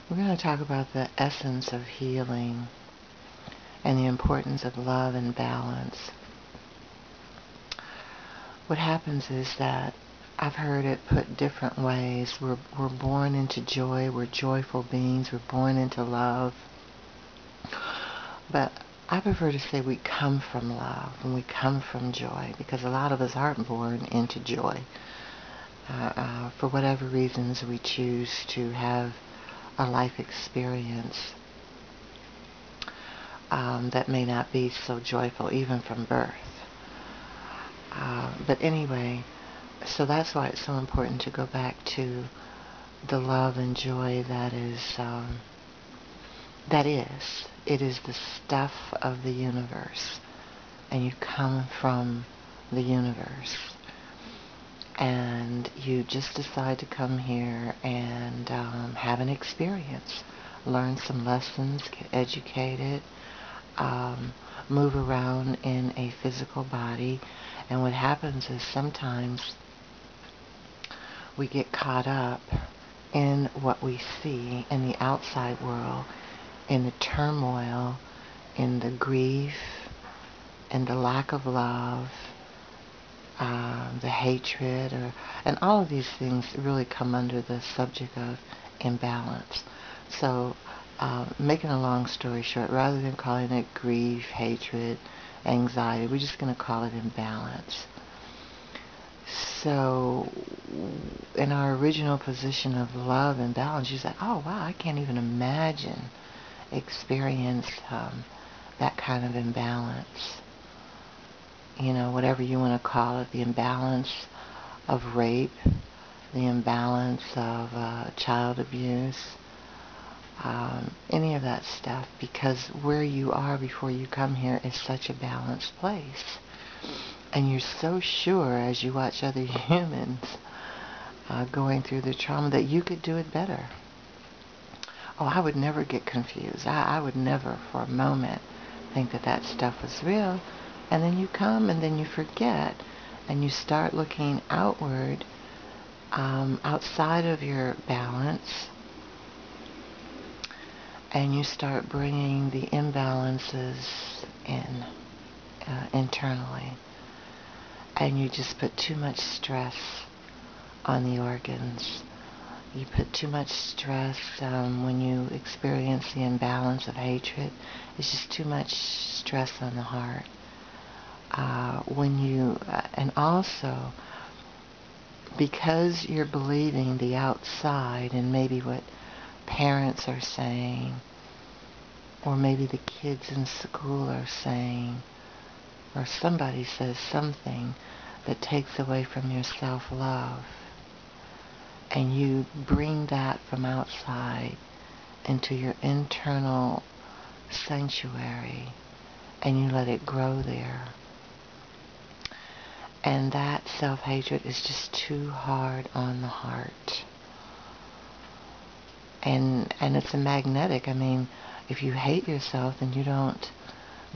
We're going to talk about the essence of healing and the importance of love and balance. What happens is that I've heard it put different ways. We're born into joy. We're joyful beings. We're born into love. But I prefer to say we come from love and we come from joy, because a lot of us aren't born into joy. For whatever reasons, we choose to have a life experience that may not be so joyful, even from birth. But anyway, so that's why it's so important to go back to the love and joy that is. It is the stuff of the universe, and you come from the universe, and you just decide to come here and have an experience, learn some lessons, get educated, move around in a physical body. And what happens is sometimes we get caught up in what we see in the outside world, in the turmoil, in the grief, in the lack of love, the hatred, and all of these things really come under the subject of imbalance. So, making a long story short, rather than calling it grief, hatred, anxiety, we're just going to call it imbalance. So, in our original position of love and balance, you say, oh wow, I can't even imagine experience that kind of imbalance. You know, whatever you want to call it, the imbalance of rape, the imbalance of child abuse, any of that stuff, because where you are before you come here is such a balanced place. And you're so sure as you watch other humans going through the trauma that you could do it better. Oh, I would never get confused. I would never for a moment think that that stuff was real. And then you come and then you forget, and you start looking outward, outside of your balance, and you start bringing the imbalances in internally. And you just put too much stress on the organs. You put too much stress when you experience the imbalance of hatred. It's just too much stress on the heart. And also, because you're believing the outside and maybe what parents are saying, or maybe the kids in school are saying, or somebody says something that takes away from your self-love, and you bring that from outside into your internal sanctuary, and you let it grow there. And that self-hatred is just too hard on the heart. And it's a magnetic. I mean, if you hate yourself, then you don't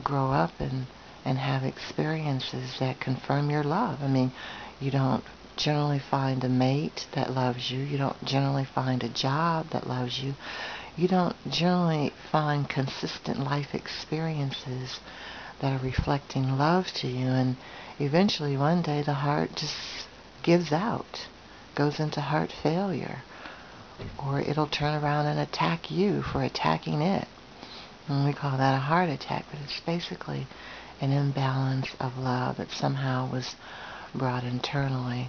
grow up and have experiences that confirm your love. I mean, you don't generally find a mate that loves you. You don't generally find a job that loves you. You don't generally find consistent life experiences that are reflecting love to you. And eventually one day the heart just gives out, goes into heart failure, or it'll turn around and attack you for attacking it. And we call that a heart attack, but it's basically an imbalance of love that somehow was brought internally.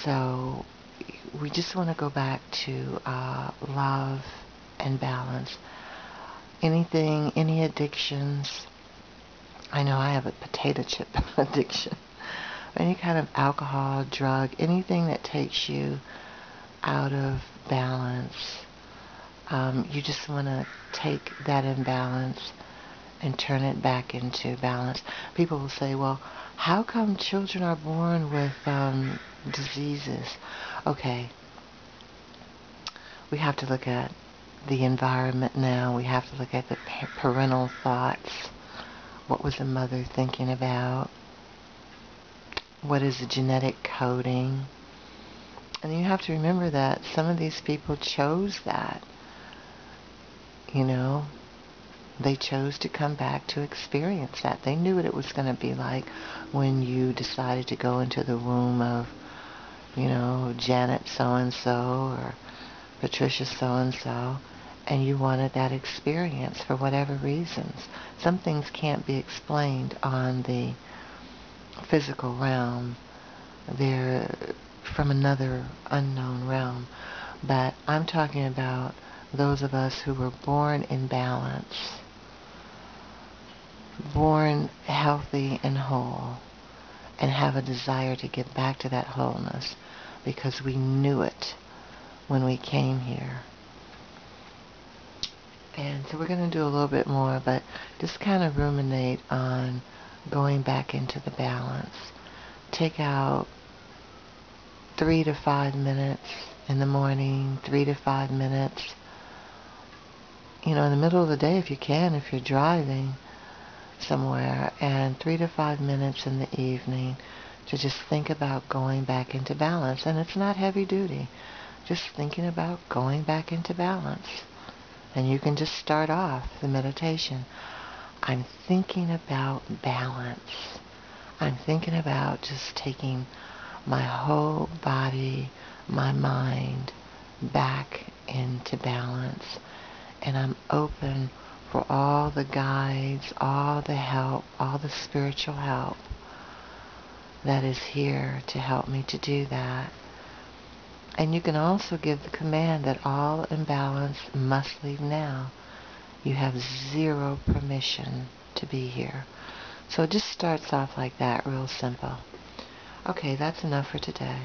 So we just want to go back to love and balance. Any addictions. I know I have a potato chip addiction. Any kind of alcohol, drug, anything that takes you out of balance. You just want to take that imbalance and turn it back into balance. People will say, well, how come children are born with diseases? Okay, we have to look at the environment now. We have to look at the parental thoughts. What was the mother thinking about? What is the genetic coding? And you have to remember that some of these people chose that. you know, they chose to come back to experience that. They knew what it was going to be like when you decided to go into the womb of, you know, Janet so-and-so or Patricia so-and-so, and you wanted that experience for whatever reasons. Some things can't be explained on the physical realm. They're from another unknown realm. But I'm talking about those of us who were born in balance, born healthy and whole, and have a desire to get back to that wholeness because we knew it when we came here. And so we're going to do a little bit more, but just kind of ruminate on going back into the balance. Take out 3 to 5 minutes in the morning, 3 to 5 minutes, you know, in the middle of the day if you can, if you're driving somewhere, and 3 to 5 minutes in the evening to just think about going back into balance. And it's not heavy duty, just thinking about going back into balance. And you can just start off the meditation. I'm thinking about balance. I'm thinking about just taking my whole body, my mind back into balance. And I'm open for all the guides, all the help, all the spiritual help that is here to help me to do that. And you can also give the command that all imbalance must leave now. You have zero permission to be here. So it just starts off like that, real simple. Okay, that's enough for today.